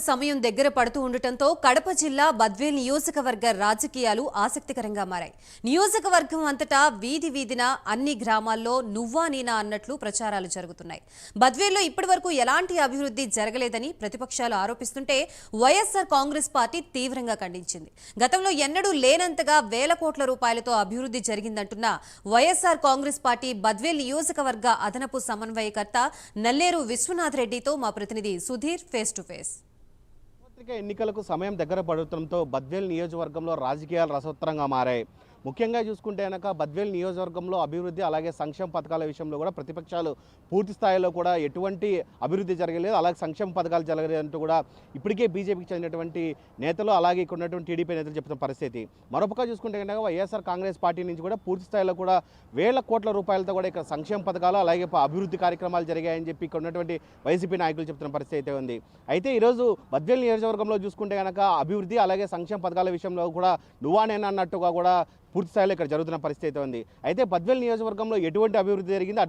సమయం దగ్గర పడుతూ ఉండటంతో కడప జిల్లా బద్వేల్ నియోజకవర్గ రాజకీయాలు ఆసక్తికరంగా మారాయి. నియోజకవర్గం అంతటా వీధి వీధిన అన్ని గ్రామాల్లో నువ్వా నేనా అన్నట్లు ప్రచారాలు జరుగుతున్నాయి. బద్వేల్లో ఇప్పటివరకు ఎలాంటి అభివృద్ధి జరగలేదని ప్రతిపక్షాలు ఆరోపిస్తుంటే వైఎస్ఆర్ కాంగ్రెస్ పార్టీ తీవ్రంగా ఖండించింది. గతంలో ఎన్నడూ లేనంతగా వేల కోట్ల రూపాయలతో అభివృద్ధి జరిగిందంటున్న వైఎస్ఆర్ కాంగ్రెస్ పార్టీ బద్వేల్ నియోజకవర్గ అదనపు సమన్వయకర్త నల్లేరు విశ్వనాథ్ రెడ్డితో మా ప్రతినిధి సుధీర్ ఫేస్ టు ఫేస్. ఎన్నికలకు సమయం దగ్గర పడటంతో బద్వేల్ నియోజకవర్గంలో రాజకీయాలు రసవత్తరంగా మారాయి. ముఖ్యంగా చూసుకుంటే కనుక బద్వేల్ నియోజకవర్గంలో అభివృద్ధి అలాగే సంక్షేమ పథకాల విషయంలో కూడా ప్రతిపక్షాలు పూర్తి స్థాయిలో కూడా ఎటువంటి అభివృద్ధి జరగలేదు, అలాగే సంక్షేమ పథకాలు జరగలేదంటూ కూడా ఇప్పటికే బీజేపీకి చెందినటువంటి నేతలు అలాగే ఇక్కడ ఉన్నటువంటి టీడీపీ నేతలు చెప్తున్న పరిస్థితి. మరొక చూసుకుంటే కనుక వైఎస్ఆర్ కాంగ్రెస్ పార్టీ నుంచి కూడా పూర్తి స్థాయిలో కూడా వేల కోట్ల రూపాయలతో కూడా ఇక్కడ సంక్షేమ పథకాలు అలాగే అభివృద్ధి కార్యక్రమాలు జరిగాయని చెప్పి ఇక్కడ ఉన్నటువంటి వైసీపీ నాయకులు చెప్తున్న పరిస్థితి అయితే ఉంది. అయితే ఈరోజు బద్వేల్ నియోజకవర్గంలో చూసుకుంటే కనుక అభివృద్ధి అలాగే సంక్షేమ పథకాల విషయంలో కూడా నువ్వా నేనా అన్నట్టుగా కూడా పూర్తి స్థాయిలో ఇక్కడ జరుగుతున్న పరిస్థితి ఉంది. అయితే బద్వేల్ నియోజకవర్గంలో ఎటువంటి అభివృద్ధి జరిగింది,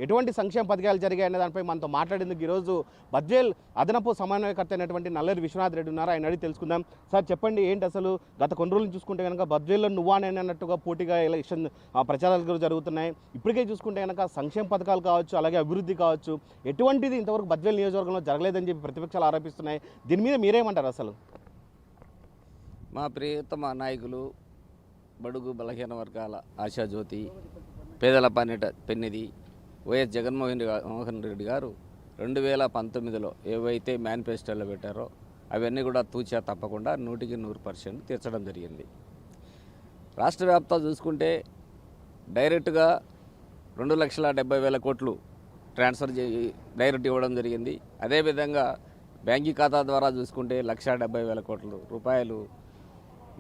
ఎటువంటి సంక్షేమ పథకాలు జరిగాయనే దానిపై మనతో మాట్లాడేందుకు ఈరోజు బద్వేల్ అదనపు సమన్వయకర్త అయినటువంటి నల్లేరు విశ్వనాథ్ రెడ్డి ఉన్నారు. ఆయన అడిగి తెలుసుకుందాం. సార్ చెప్పండి, ఏంటి అసలు గత కొన్ని రోజులు చూసుకుంటే కనుక బద్వేల్లో నువ్వా నేనా అన్నట్టుగా పోటీగా ఎలక్షన్ ప్రచారాలు జరుగుతున్నాయి. ఇప్పటికే చూసుకుంటే కనుక సంక్షేమ పథకాలు కావచ్చు అలాగే అభివృద్ధి కావచ్చు ఎటువంటిది ఇంతవరకు బద్వేల్ నియోజకవర్గంలో జరగలేదని చెప్పి ప్రతిపక్షాలు ఆరోపిస్తున్నాయి. దీని మీద మీరేమంటారు? అసలు మా ప్రియతమ నాయకులు బడుగు బలహీన వర్గాల ఆశాజ్యోతి పేదల పెన్నిది వైఎస్ జగన్మోహన్ రెడ్డి గారు 2019లో ఏవైతే మేనిఫెస్టోలో పెట్టారో అవన్నీ కూడా తూచా తప్పకుండా 100% తీర్చడం జరిగింది. రాష్ట్ర వ్యాప్తంగా చూసుకుంటే డైరెక్ట్గా 2,70,000 కోట్లు ట్రాన్స్ఫర్ డైరెక్ట్ ఇవ్వడం జరిగింది. అదేవిధంగా బ్యాంకీ ఖాతా ద్వారా చూసుకుంటే 1,70,000 కోట్ల రూపాయలు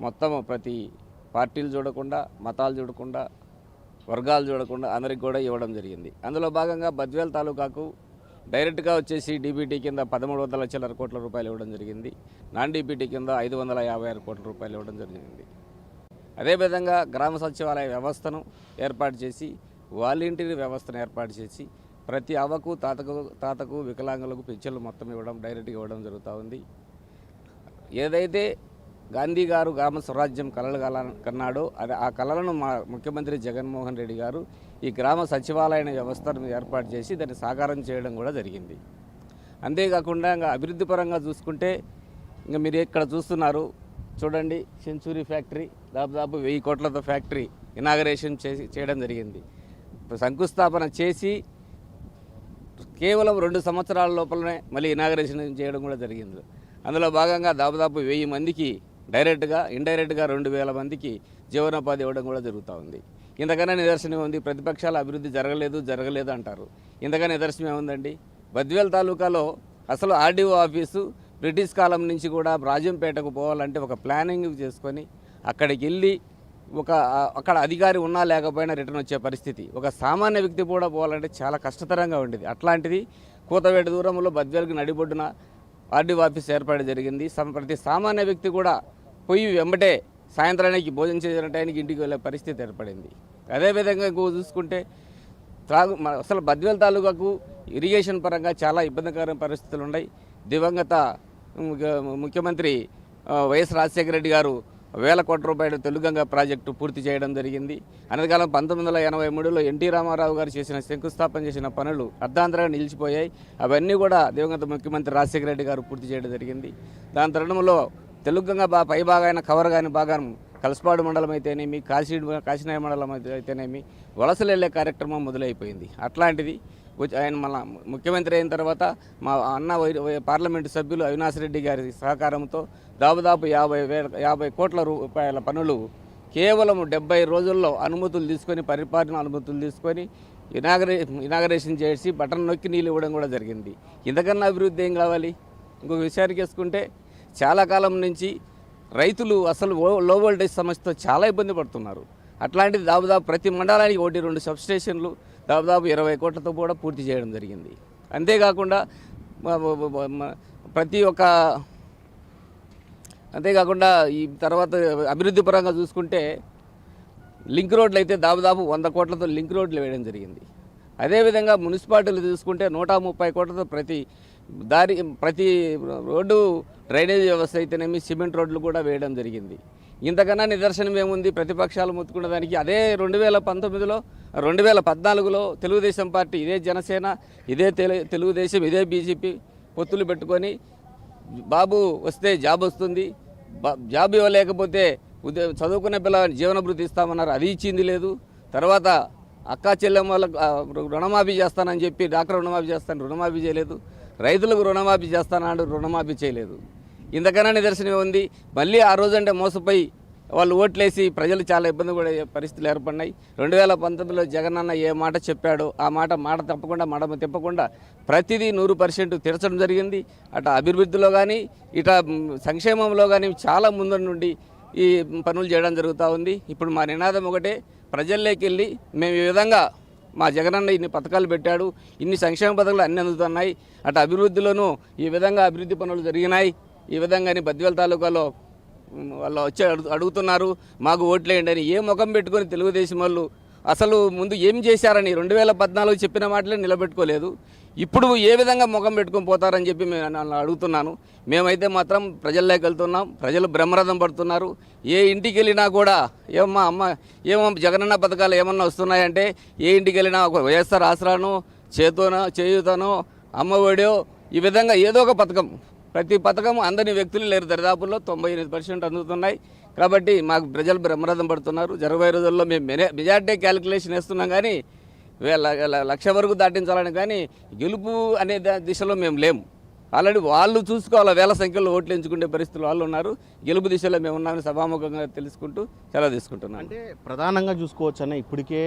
మొత్తం ప్రతి పార్టీలు చూడకుండా మతాలు చూడకుండా వర్గాలు చూడకుండా అందరికి కూడా ఇవ్వడం జరిగింది. అందులో భాగంగా బద్వేల్ తాలూకాకు డైరెక్ట్గా వచ్చేసి డీబీటీ కింద 1,300 కోట్ల రూపాయలు ఇవ్వడం జరిగింది. నాన్ డీబీటీ కింద 556 కోట్ల రూపాయలు ఇవ్వడం జరిగింది. అదేవిధంగా గ్రామ సచివాలయ వ్యవస్థను ఏర్పాటు చేసి వాలంటీర్ వ్యవస్థను ఏర్పాటు చేసి ప్రతి అవ్వకు తాతకు వికలాంగులకు పింఛన్లు మొత్తం ఇవ్వడం డైరెక్ట్గా ఇవ్వడం జరుగుతూ ఉంది. ఏదైతే గాంధీ గారు గ్రామ స్వరాజ్యం కలలు కన్నాడో ఆ కళలను మా ముఖ్యమంత్రి జగన్మోహన్ రెడ్డి గారు ఈ గ్రామ సచివాలయ వ్యవస్థను ఏర్పాటు చేసి దాన్ని సాకారం చేయడం కూడా జరిగింది. అంతేకాకుండా ఇంకా అభివృద్ధి పరంగా చూసుకుంటే ఇంకా మీరు ఇక్కడ చూస్తున్నారు చూడండి, సెంచురీ ఫ్యాక్టరీ దాదాపు 1000 కోట్లతో ఫ్యాక్టరీ ఇనాగరేషన్ చేయడం జరిగింది. శంకుస్థాపన చేసి కేవలం 2 సంవత్సరాల లోపలనే మళ్ళీ ఇనాగరేషన్ చేయడం కూడా జరిగింది. అందులో భాగంగా దాదాపు 1000 మందికి డైరెక్ట్గా ఇండైరెక్ట్గా 2,000 మందికి జీవనోపాధి ఇవ్వడం కూడా జరుగుతూ ఉంది. ఇంతకన్నా నిదర్శనం ఉంది. ప్రతిపక్షాల అభివృద్ధి జరగలేదు అంటారు. ఇంతకన్నా నిదర్శనం ఏముందండి? బద్వేల్ తాలూకాలో అసలు ఆర్డీఓ ఆఫీసు బ్రిటిష్ కాలం నుంచి కూడా రాజంపేటకు పోవాలంటే ఒక ప్లానింగ్ చేసుకొని అక్కడికి వెళ్ళి అక్కడ అధికారి ఉన్నా లేకపోయినా రిటర్న్ వచ్చే పరిస్థితి. ఒక సామాన్య వ్యక్తి కూడా పోవాలంటే చాలా కష్టతరంగా ఉండేది. అట్లాంటిది కూతవేట దూరంలో బద్వేల్కి నడిబొడ్డున ఆర్డీఓ ఆఫీస్ ఏర్పాటు జరిగింది. ప్రతి సామాన్య వ్యక్తి కూడా పోయి వెంబటే సాయంత్రానికి భోజనం చేసిన టైంకి ఇంటికి వెళ్ళే పరిస్థితి ఏర్పడింది. అదేవిధంగా ఇంకో చూసుకుంటే అసలు బద్వేల్ తాలూకాకు ఇరిగేషన్ పరంగా చాలా ఇబ్బందికరమైన పరిస్థితులు ఉన్నాయి. దివంగత ముఖ్యమంత్రి వైఎస్ రాజశేఖర రెడ్డి గారు 1,000 కోట్ల రూపాయలు తెలుగంగ ప్రాజెక్టు పూర్తి చేయడం జరిగింది. అనకాలం 1983లో ఎన్టీ రామారావు గారు శంకుస్థాపన చేసిన పనులు అర్ధాంతరంగా నిలిచిపోయాయి. అవన్నీ కూడా దివంగత ముఖ్యమంత్రి రాజశేఖర రెడ్డి గారు పూర్తి చేయడం జరిగింది. దాని తరుణంలో తెలుగంగ పై భాగాన కవర్ కాని భాగం కలసపాడు మండలం అయితేనేమి, కాశీనాయ మండలం అయితేనేమి వలసలు వెళ్ళే కార్యక్రమం మొదలైపోయింది. అట్లాంటిది ఆయన మళ్ళా ముఖ్యమంత్రి అయిన తర్వాత మా అన్న పార్లమెంటు సభ్యులు అవినాష్ రెడ్డి గారి సహకారంతో దాదాపు 50 కోట్ల రూపాయల పనులు కేవలం 70 రోజుల్లో పరిపాలన అనుమతులు తీసుకొని ఇనాగరేషన్ చేసి బటన్ నొక్కి నీళ్ళు ఇవ్వడం కూడా జరిగింది. ఇంతకన్నా అభివృద్ధి ఏం కావాలి? ఇంకొక విషయానికి వేసుకుంటే చాలా కాలం నుంచి రైతులు అసలు లో వోల్టేజ్ సమస్యతో చాలా ఇబ్బంది పడుతున్నారు. అట్లాంటిది దాదాపు ప్రతి మండలానికి 1-2 సబ్స్టేషన్లు దాదాపు 20 కోట్లతో కూడా పూర్తి చేయడం జరిగింది. అంతేకాకుండా ఈ తర్వాత అభివృద్ధి పరంగా చూసుకుంటే లింక్ రోడ్లు అయితే దాదాపు 100 కోట్లతో లింక్ రోడ్లు వేయడం జరిగింది. అదేవిధంగా మున్సిపాలిటీలు చూసుకుంటే 130 కోట్లతో ప్రతి ప్రతి రోడ్డు డ్రైనేజ్ వ్యవస్థ అయితేనేమి సిమెంట్ రోడ్లు కూడా వేయడం జరిగింది. ఇంతకన్నా నిదర్శనం ఏముంది? ప్రతిపక్షాలు ముత్తుకున్న దానికి అదే 2019లో 2014లో తెలుగుదేశం పార్టీ, ఇదే జనసేన, ఇదే తెలుగుదేశం, ఇదే బీజేపీ పొత్తులు పెట్టుకొని బాబు వస్తే జాబ్ వస్తుంది, జాబ్ ఇవ్వలేకపోతే చదువుకునే పిల్ల జీవనభృతి ఇస్తామన్నారు, అది ఇచ్చింది లేదు. తర్వాత అక్కా చెల్లెమ్మలకు రుణమాఫీ చేస్తానని చెప్పి డాక్టర్ రుణమాఫీ చేస్తాను, రుణమాఫీ చేయలేదు. రైతులకు రుణమాఫీ చేస్తానన్నాడు, రుణమాఫీ చేయలేదు. ఇంతకన్నా నిదర్శనం ఉంది. మళ్ళీ ఆ రోజంటే మోసపోయి వాళ్ళు ఓట్లేసి ప్రజలు చాలా ఇబ్బంది పడే పరిస్థితులు ఏర్పడినాయి. 2019లో జగనన్న ఏ మాట చెప్పాడో ఆ మాట తప్పకుండా మడమ తిప్పకుండా ప్రతిదీ 100% తీర్చడం జరిగింది. అటు అభివృద్ధిలో కానీ ఇట సంక్షేమంలో కానీ చాలా ముందు నుండి ఈ పనులు చేయడం జరుగుతూ ఉంది. ఇప్పుడు మా నినాదం ఒకటే, ప్రజల్లోకి వెళ్ళి మేము ఈ విధంగా మా జగనన్న ఇన్ని పథకాలు పెట్టాడు, ఇన్ని సంక్షేమ పథకాలు అన్నీ అందుతున్నాయి, అటు అభివృద్ధిలోనూ ఈ విధంగా అభివృద్ధి పనులు జరిగినాయి, ఈ విధంగానే బద్వేల్ తాలూకాలో వాళ్ళు వచ్చి అడుగుతున్నారు మాకు ఓట్లేయండి అని. ఏ ముఖం పెట్టుకొని తెలుగుదేశం వాళ్ళు అసలు ముందు ఏం చేశారని 2014 చెప్పిన మాటలే నిలబెట్టుకోలేదు. ఇప్పుడు ఏ విధంగా ముఖం పెట్టుకొని పోతారని చెప్పి నేను అడుగుతున్నాను. మేమైతే మాత్రం ప్రజల్లోకి వెళ్తున్నాం, ప్రజలు బ్రహ్మరథం పడుతున్నారు. ఏ ఇంటికి వెళ్ళినా కూడా ఏమో జగనన్న పథకాలు ఏమన్నా వస్తున్నాయంటే ఏ ఇంటికి వెళ్ళినా ఒక వైఎస్ఆర్ ఆసరానో చేయూతనో అమ్మఒడో ఈ విధంగా ఏదో ఒక పథకం, ప్రతి పథకం అందని వ్యక్తులు లేరు. దరిదాపుల్లో 98% అందుతున్నాయి. కాబట్టి మాకు ప్రజలు బ్రహ్మరథం పడుతున్నారు. జరగబోయే రోజుల్లో మేము మెజార్టీ క్యాలిక్యులేషన్ వేస్తున్నాం, కానీ 1,00,000 వరకు దాటించాలని, కానీ గెలుపు అనే దిశలో మేము లేము. ఆల్రెడీ వాళ్ళు చూసుకోవాలి, వేల సంఖ్యలో ఓట్లు ఎంచుకునే పరిస్థితులు వాళ్ళు ఉన్నారు. గెలుపు దిశలో మేము ఉన్నామని సభాముఖంగా తెలుసుకుంటూ సెలవు తీసుకుంటున్నాం. అంటే ప్రధానంగా చూసుకోవచ్చన్న ఇప్పటికే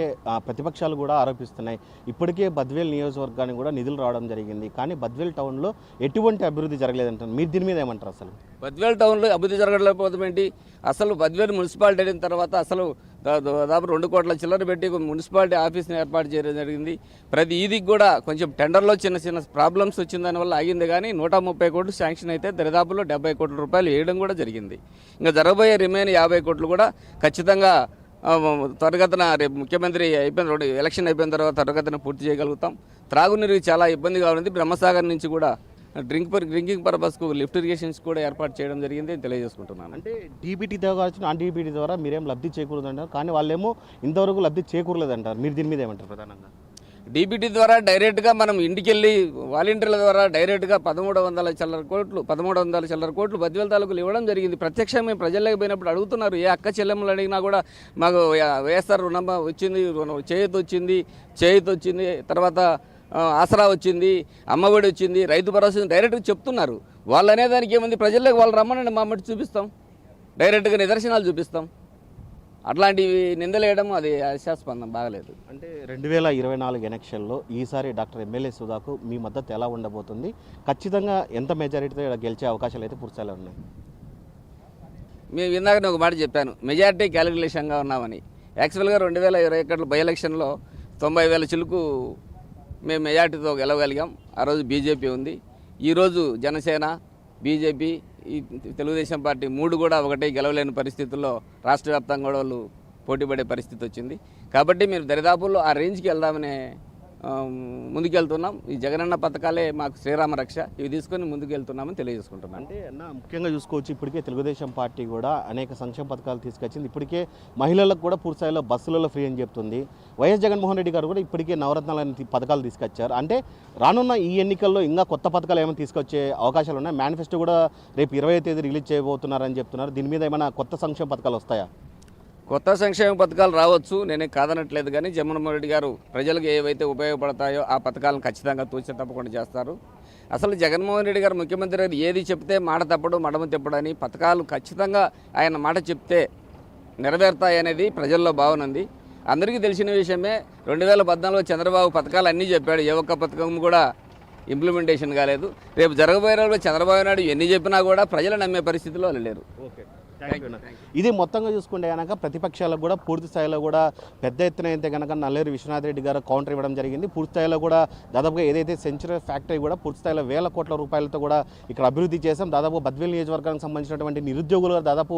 ప్రతిపక్షాలు కూడా ఆరోపిస్తున్నాయి, ఇప్పటికే బద్వేల్ నియోజకవర్గానికి కూడా నిధులు రావడం జరిగింది, కానీ బద్వేల్ టౌన్లో ఎటువంటి అభివృద్ధి జరగలేదంటారు. మీరు దీని మీద ఏమంటారు? అసలు బద్వేల్ టౌన్లో అభివృద్ధి జరగలేకపోవడం ఏంటి? అసలు బద్వేల్ మున్సిపాలిటీ అయిన తర్వాత అసలు దాదాపు 2 కోట్ల చిల్లర పెట్టి మున్సిపాలిటీ ఆఫీస్ని ఏర్పాటు చేయడం జరిగింది. ప్రతి ఈదికి కూడా కొంచెం టెండర్లో చిన్న ప్రాబ్లమ్స్ వచ్చిన దానివల్ల ఆగింది, కానీ 130 కోట్లు శాంక్షన్ అయితే దరిదాపులో 70 కోట్ల రూపాయలు వేయడం కూడా జరిగింది. ఇంకా జరగబోయే రిమైన్ 50 కోట్లు కూడా ఖచ్చితంగా త్వరగతిన రేపు ముఖ్యమంత్రి ఎలక్షన్ అయిపోయిన తర్వాత త్వరగతిన పూర్తి చేయగలుగుతాం. త్రాగునీరు చాలా ఇబ్బందిగా ఉంది. బ్రహ్మసాగర్ నుంచి కూడా డ్రింకింగ్ పర్పస్కు లిఫ్ట్ ఇరిగేషన్స్ కూడా ఏర్పాటు చేయడం జరిగింది తెలియజేసుకుంటున్నాను. అంటే డీబీటీ ద్వారా నాన్ డీబీటీ ద్వారా మీరేం లబ్ధి చేకూరదంటారు, కానీ వాళ్ళేమో ఇంతవరకు లబ్ధి చేకూరలేదంటారు. మీరు దీని మీద ఏమంటారు? ప్రధానంగా డీబీటీ ద్వారా డైరెక్ట్గా మనం ఇంటికెళ్ళి వాలంటీర్ల ద్వారా డైరెక్ట్గా 1300 చిల్లర కోట్లు బద్వేల్ తాలూకులు ఇవ్వడం జరిగింది. ప్రత్యక్షంగా మేము ప్రజల్లోకి పోయినప్పుడు అడుగుతున్నారు, ఏ అక్క చెల్లెమ్మలు అడిగినా కూడా మాకు వైఎస్ఆర్ రుణం వచ్చింది, చేయూత వచ్చింది, తర్వాత ఆసరా వచ్చింది, అమ్మఒడి వచ్చింది, రైతు భరోసా డైరెక్ట్గా చెప్తున్నారు. వాళ్ళు అనేదానికి ఏముంది? ప్రజల్లోకి వాళ్ళు రమ్మనండి, మా మట్టి చూపిస్తాం, డైరెక్ట్గా నిదర్శనాలు చూపిస్తాం. అట్లాంటివి నిందలేయడం అది ఆశాస్పందం, బాగలేదు. అంటే 2024 ఎలక్షన్లో ఈసారి డాక్టర్ ఎమ్మెల్యే సుధాకు మీ మద్దతు ఎలా ఉండబోతుంది? ఖచ్చితంగా ఎంత మెజారిటీతో గెలిచే అవకాశాలు అయితే పూర్తిగా ఉన్నాయి? మేము ఇందాక ఒక మాట చెప్పాను, మెజారిటీ క్యాలిక్యులేషన్గా ఉన్నామని. యాక్చువల్గా 2021 బై ఎలక్షన్లో 90,000 చిలుకు మేము మెజార్టీతో గెలవగలిగాం. ఆ రోజు బీజేపీ ఉంది. ఈరోజు జనసేన, బీజేపీ, ఈ తెలుగుదేశం పార్టీ 3 కూడా ఒకటే గెలవలేని పరిస్థితుల్లో రాష్ట్ర వ్యాప్తంగా కూడా వాళ్ళు పోటీపడే పరిస్థితి వచ్చింది. కాబట్టి మీరు దరిదాపుల్లో ఆ రేంజ్కి వెళ్దామనే ముందుకెళ్తున్నాం. ఈ జగనన్న పథకాలే మాకు శ్రీరామ రక్ష, ఇవి తీసుకొని ముందుకెళ్తున్నామని తెలియజేసుకుంటున్నాం. అంటే ముఖ్యంగా చూసుకోవచ్చు, ఇప్పటికే తెలుగుదేశం పార్టీ కూడా అనేక సంక్షేమ పథకాలు తీసుకొచ్చింది. ఇప్పటికే మహిళలకు కూడా పూర్తిస్థాయిలో బస్సులలో ఫ్రీ అని చెప్తుంది. వైఎస్ జగన్మోహన్ రెడ్డి గారు కూడా ఇప్పటికే నవరత్నాలని పథకాలు తీసుకొచ్చారు. అంటే రానున్న ఈ ఎన్నికల్లో ఇంకా కొత్త పథకాలు ఏమైనా తీసుకొచ్చే అవకాశాలు ఉన్నాయి? మేనిఫెస్టో కూడా రేపు 20వ తేదీ రిలీజ్ చేయబోతున్నారని చెప్తున్నారు. దీని మీద ఏమైనా కొత్త సంక్షేమ పథకాలు వస్తాయా? కొత్త సంక్షేమ పథకాలు రావచ్చు, నేనే కాదనట్లేదు, కానీ జగన్మోహన్ రెడ్డి గారు ప్రజలకు ఏవైతే ఉపయోగపడతాయో ఆ పథకాలను ఖచ్చితంగా తూచే తప్పకుండా చేస్తారు. అసలు జగన్మోహన్ రెడ్డి గారు ముఖ్యమంత్రి గారు ఏది చెప్తే మాట తప్పడు మడమ తిప్పడని, పథకాలు ఖచ్చితంగా ఆయన మాట చెప్తే నెరవేరుతాయనేది ప్రజల్లో భావన ఉంది. అందరికీ తెలిసిన విషయమే. 2014లో చంద్రబాబు పథకాలు అన్నీ చెప్పాడు, ఏ ఒక్క పథకం కూడా ఇంప్లిమెంటేషన్ కాలేదు. రేపు జరగబోయే రోజుల్లో చంద్రబాబు నాయుడు ఎన్ని చెప్పినా కూడా ప్రజలు నమ్మే పరిస్థితిలో లేరు. ఓకే. ఇది మొత్తంగా చూసుకుంటే కనుక ప్రతిపక్షాలకు కూడా పూర్తి స్థాయిలో కూడా పెద్ద ఎత్తున అయితే కనుక నల్లేరు విశ్వనాథ్ రెడ్డి గారు కౌంటర్ ఇవ్వడం జరిగింది. పూర్తి స్థాయిలో కూడా దాదాపుగా ఏదైతే సెంచరీ ఫ్యాక్టరీ కూడా పూర్తి స్థాయిలో వేల కోట్ల రూపాయలతో కూడా ఇక్కడ అభివృద్ధి చేశాం. దాదాపు బద్వేల్ నియోజకవర్గానికి సంబంధించినటువంటి నిరుద్యోగులు దాదాపు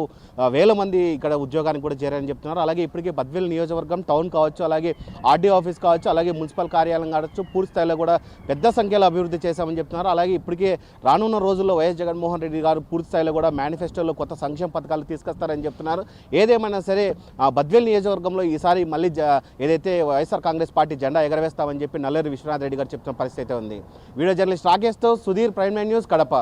వేల మంది ఇక్కడ ఉద్యోగానికి కూడా చేరారని చెప్తున్నారు. అలాగే ఇప్పటికే బద్వేల్ నియోజకవర్గం టౌన్ కావచ్చు, అలాగే ఆర్డీఓ ఆఫీస్ కావచ్చు, అలాగే మున్సిపల్ కార్యాలయం కావచ్చు, పూర్తి స్థాయిలో కూడా పెద్ద సంఖ్యలో అభివృద్ధి చేశామని చెప్తున్నారు. అలాగే ఇప్పటికే రానున్న రోజుల్లో వైఎస్ జగన్మోహన్ రెడ్డి గారు పూర్తి స్థాయిలో కూడా మేనిఫెస్టోలో కొత్త సంక్షేమ పథకాలు తీసుకొస్తారని చెప్తున్నారు. ఏదేమైనా సరే బద్వేల్ నియోజకవర్గంలో ఈసారి మళ్ళీ ఏదైతే వైఎస్ఆర్ కాంగ్రెస్ పార్టీ జెండా ఎగరవేస్తామని చెప్పి నల్లేరు విశ్వనాథ్ రెడ్డి గారు చెప్తున్న పరిస్థితి ఉంది. వీడియో జర్నలిస్ట్ రాకేష్తో సుధీర్, ప్రైమ్9 న్యూస్, కడప.